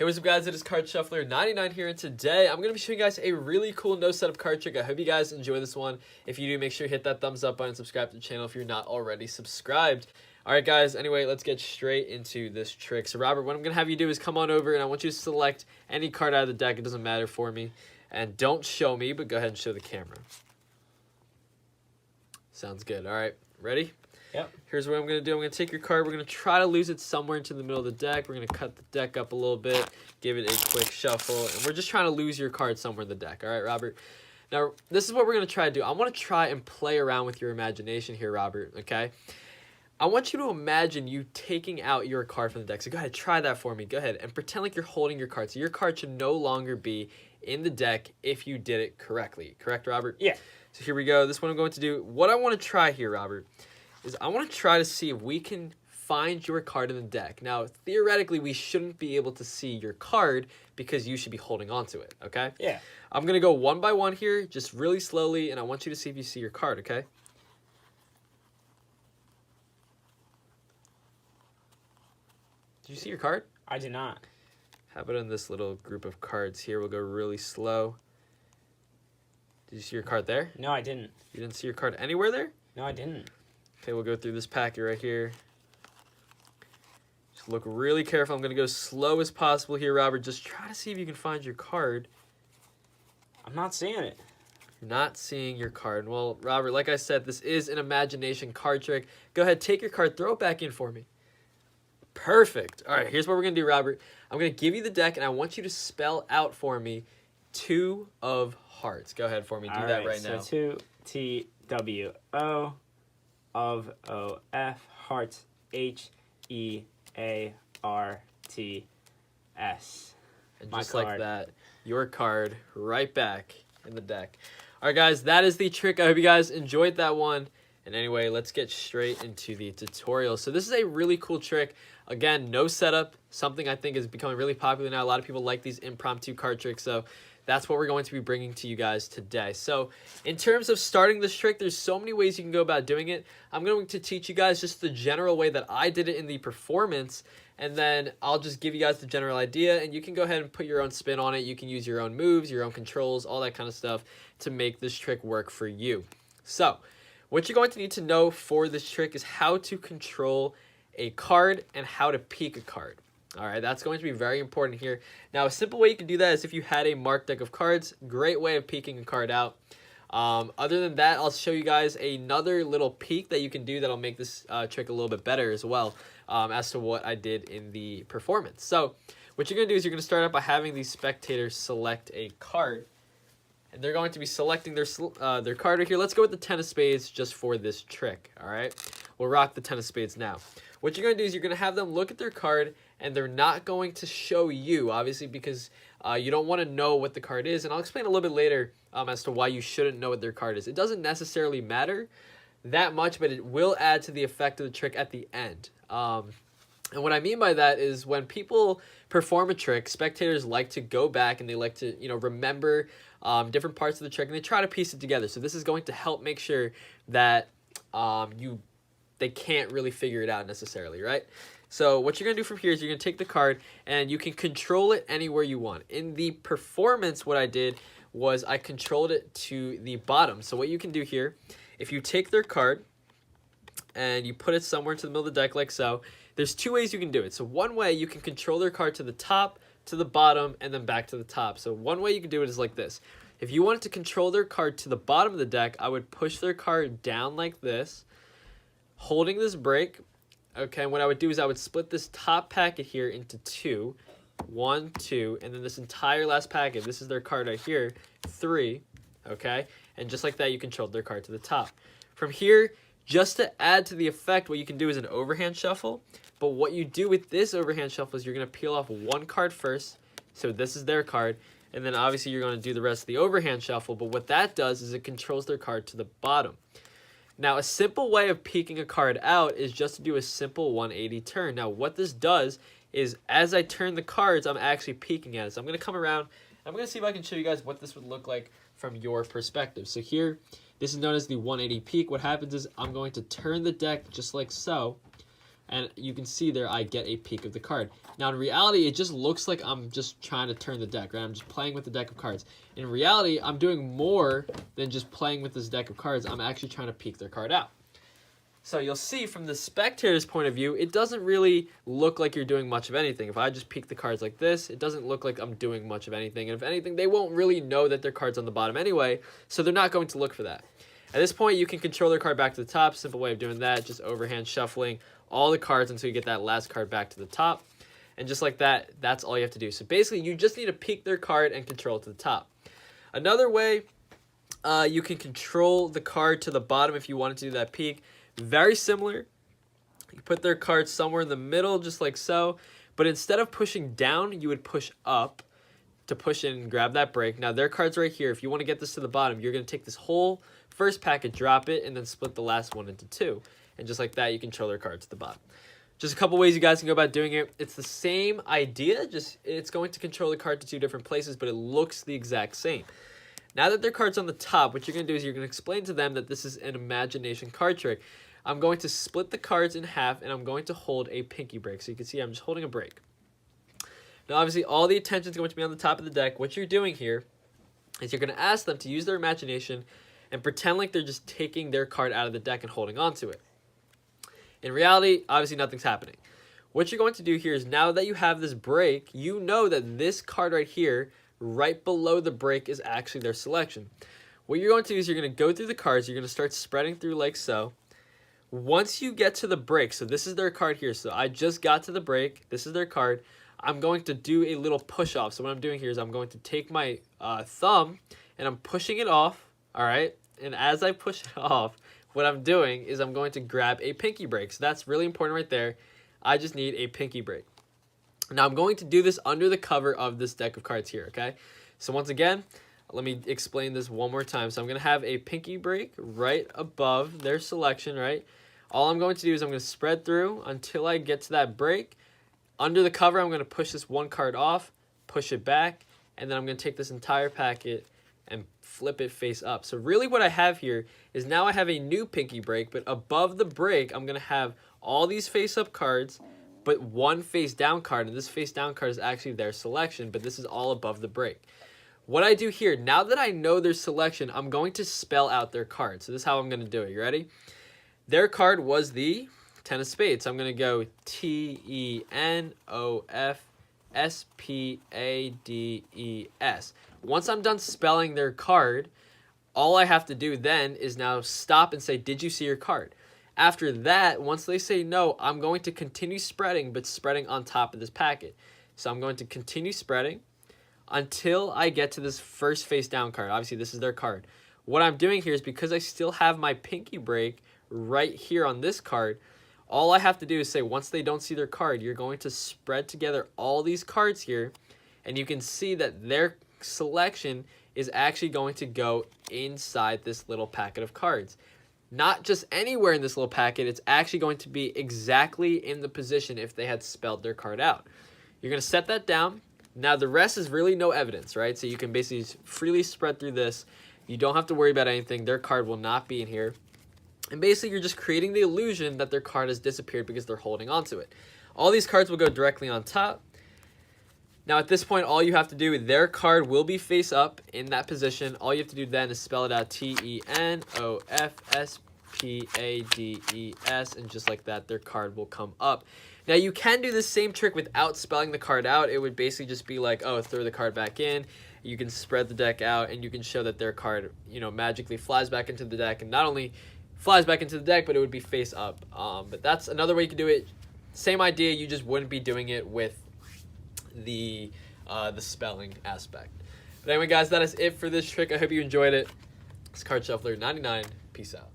Hey, what's up guys, it is Card Shuffler 99 here, and today I'm going to be showing you guys a really cool no setup card trick. I hope you guys enjoy this one. If you do, make sure you hit that thumbs up button, subscribe to the channel if you're not already subscribed. Alright guys, anyway, let's get straight into this trick. So Robert, what I'm going to have you do is come on over and I want you to select any card out of the deck. It doesn't matter for me. And don't show me, but go ahead and show the camera. Sounds good. Alright, ready? Yep. Here's what I'm going to do. I'm going to take your card. We're going to try to lose it somewhere into the middle of the deck. We're going to cut the deck up a little bit, give it a quick shuffle, and we're just trying to lose your card somewhere in the deck. All right, Robert? Now, this is what we're going to try to do. I want to try and play around with your imagination here, Robert, okay? I want you to imagine you taking out your card from the deck. So go ahead, try that for me. Go ahead and pretend like you're holding your card. So your card should no longer be in the deck if you did it correctly. Correct, Robert? Yeah. So here we go. This is what I'm going to do. What I want to try here, Robert, is I want to try to see if we can find your card in the deck. Now, theoretically, we shouldn't be able to see your card because you should be holding on to it, okay? Yeah. I'm going to go one by one here, just really slowly, and I want you to see if you see your card, okay? Did you see your card? I did not. How about in this little group of cards here? We'll go really slow. Did you see your card there? No, I didn't. You didn't see your card anywhere there? No, I didn't. Okay, we'll go through this packet right here. Just look really careful. I'm going to go slow as possible here, Robert. Just try to see if you can find your card. I'm not seeing it. You're not seeing your card. Well, Robert, like I said, this is an imagination card trick. Go ahead, take your card, throw it back in for me. Perfect. All right, here's what we're going to do, Robert. I'm going to give you the deck, and I want you to spell out for me 2 of hearts. Go ahead for me. Do that right now. So 2 TWO of OF hearts HEARTS. And My just like card. that, your card right back in the deck. All right, guys, that is the trick. I hope you guys enjoyed that one. And anyway, let's get straight into the tutorial. So this is a really cool trick. Again, no setup, something I think is becoming really popular now. A lot of people like these impromptu card tricks, so that's what we're going to be bringing to you guys today. So in terms of starting this trick, there's so many ways you can go about doing it. I'm going to teach you guys just the general way that I did it in the performance, and then I'll just give you guys the general idea, and you can go ahead and put your own spin on it. You can use your own moves, your own controls, all that kind of stuff to make this trick work for you. So what you're going to need to know for this trick is how to control a card and how to peek a card. All right, that's going to be very important here. Now, a simple way you can do that is if you had a marked deck of cards. Great way of peeking a card out. Other than that, I'll show you guys another little peek that you can do that'll make this trick a little bit better as well, as to what I did in the performance. So what you're going to do is you're going to start out by having the spectators select a card. And they're going to be selecting their card right here. Let's go with the 10 of spades just for this trick, all right? We'll rock the 10 of spades now. What you're going to do is you're going to have them look at their card, and they're not going to show you, obviously, because you don't want to know what the card is. And I'll explain a little bit later as to why you shouldn't know what their card is. It doesn't necessarily matter that much, but it will add to the effect of the trick at the end. And what I mean by that is when people perform a trick, spectators like to go back and they like to, remember different parts of the trick, and they try to piece it together. So this is going to help make sure that they can't really figure it out necessarily, right? So what you're going to do from here is you're going to take the card and you can control it anywhere you want. In the performance, what I did was I controlled it to the bottom. So what you can do here, if you take their card and you put it somewhere into the middle of the deck like so, there's 2 ways you can do it. So one way, you can control their card to the top, to the bottom, and then back to the top. So one way you can do it is like this. If you wanted to control their card to the bottom of the deck, I would push their card down like this, holding this break. Okay, and what I would do is I would split this top packet here into 2. 1, 2, and then this entire last packet, this is their card right here, 3, okay? And just like that, you controlled their card to the top. From here, just to add to the effect, what you can do is an overhand shuffle. But what you do with this overhand shuffle is you're going to peel off one card first. So this is their card. And then obviously you're going to do the rest of the overhand shuffle. But what that does is it controls their card to the bottom. Now, a simple way of peeking a card out is just to do a simple 180 turn. Now, what this does is as I turn the cards, I'm actually peeking at it. So I'm going to come around. I'm going to see if I can show you guys what this would look like from your perspective. So here, this is known as the 180 peek. What happens is I'm going to turn the deck just like so. and you can see there I get a peek of the card. Now in reality, it just looks like I'm just trying to turn the deck, right? I'm just playing with the deck of cards. In reality, I'm doing more than just playing with this deck of cards. I'm actually trying to peek their card out. So you'll see from the spectator's point of view, it doesn't really look like you're doing much of anything. If I just peek the cards like this, it doesn't look like I'm doing much of anything. And if anything, they won't really know that their card's on the bottom anyway, so they're not going to look for that. At this point, you can control their card back to the top. Simple way of doing that, just overhand shuffling all the cards until you get that last card back to the top. And just like that, that's all you have to do. So basically, you just need to peek their card and control it to the top. Another way, you can control the card to the bottom if you wanted to do that peek. Very similar. You put their card somewhere in the middle, just like so. But instead of pushing down, you would push up to push in and grab that break. Now, their card's right here. If you want to get this to the bottom, you're going to take this whole first packet, drop it, and then split the last one into two. And just like that, you control their card to the bottom. Just a couple ways you guys can go about doing it. It's the same idea, just it's going to control the card to two different places, but it looks the exact same. Now that their card's on the top, what you're going to do is you're going to explain to them that this is an imagination card trick. I'm going to split the cards in half, and I'm going to hold a pinky break. So you can see I'm just holding a break. Now, obviously, all the attention is going to be on the top of the deck. What you're doing here is you're going to ask them to use their imagination and pretend like they're just taking their card out of the deck and holding on to it. In reality, obviously, nothing's happening. What you're going to do here is now that you have this break, you know that this card right here, right below the break, is actually their selection. What you're going to do is you're going to go through the cards. You're going to start spreading through like so. Once you get to the break, so this is their card here. So I just got to the break. This is their card. I'm going to do a little push off. So what I'm doing here is I'm going to take my thumb and I'm pushing it off. All right. And as I push it off, what I'm doing is I'm going to grab a pinky break. So that's really important right there. I just need a pinky break. Now I'm going to do this under the cover of this deck of cards here, okay? So once again, let me explain this one more time. So I'm going to have a pinky break right above their selection, right? All I'm going to do is I'm going to spread through until I get to that break. Under the cover, I'm going to push this one card off, push it back, and then I'm going to take this entire packet and flip it face up. So really what I have here is now I have a new pinky break, but above the break, I'm going to have all these face-up cards, but one face-down card, and this face-down card is actually their selection, but this is all above the break. What I do here, now that I know their selection, I'm going to spell out their card. So this is how I'm going to do it. You ready? Their card was the Ten of Spades. So I'm going to go Tenofspades. Once I'm done spelling their card, all I have to do then is now stop and say, did you see your card? After that, once they say no, I'm going to continue spreading, but spreading on top of this packet. So I'm going to continue spreading until I get to this first face down card. Obviously, this is their card. What I'm doing here is because I still have my pinky break right here on this card, all I have to do is say, once they don't see their card, you're going to spread together all these cards here, and you can see that their selection is actually going to go inside this little packet of cards. Not just anywhere in this little packet, it's actually going to be exactly in the position if they had spelled their card out. You're going to set that down. Now, the rest is really no evidence, right? So you can basically freely spread through this. You don't have to worry about anything. Their card will not be in here. And basically, you're just creating the illusion that their card has disappeared because they're holding onto it. All these cards will go directly on top. Now, at this point, all you have to do, their card will be face up in that position. All you have to do then is spell it out Tenofspades, and just like that, their card will come up. Now, you can do the same trick without spelling the card out. It would basically just be like, oh, throw the card back in. You can spread the deck out, and you can show that their card, magically flies back into the deck. And not only flies back into the deck, but it would be face up. But that's another way you can do it. Same idea, you just wouldn't be doing it with the spelling aspect. But anyway, guys, that is it for this trick. I hope you enjoyed it. It's Card Shuffler 99. Peace out.